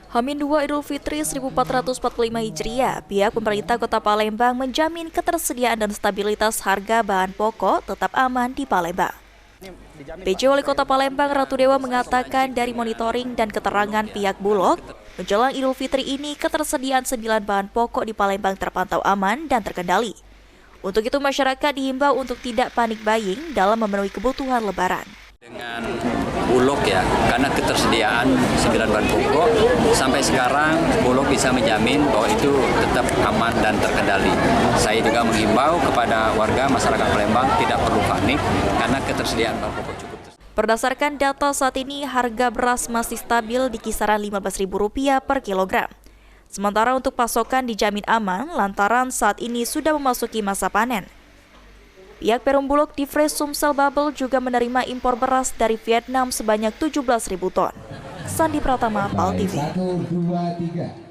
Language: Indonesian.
H-2 Idul Fitri 1445 Hijriah, pihak pemerintah Kota Palembang menjamin ketersediaan dan stabilitas harga bahan pokok tetap aman di Palembang. PJ Wali Kota Palembang Ratu Dewa mengatakan dari monitoring dan keterangan pihak Bulog, menjelang Idul Fitri ini ketersediaan 9 bahan pokok di Palembang terpantau aman dan terkendali. Untuk itu masyarakat dihimbau untuk tidak panik buying dalam memenuhi kebutuhan Lebaran. Dengan Bulog ya, karena ketersediaan 9 bahan pokok, sampai sekarang Bulog bisa menjamin bahwa itu tetap aman dan terkendali. Saya juga menghimbau kepada warga masyarakat Palembang tidak perlu panik karena ketersediaan bahan pokok cukup. Berdasarkan data saat ini, harga beras masih stabil di kisaran Rp15.000 per kilogram. Sementara untuk pasokan dijamin aman lantaran saat ini sudah memasuki masa panen. Pihak Perum Bulog di Fresh Sumsel Babel juga menerima impor beras dari Vietnam sebanyak 17.000 ton. Sandi Pratama, PAL TV. 1, 2, 3.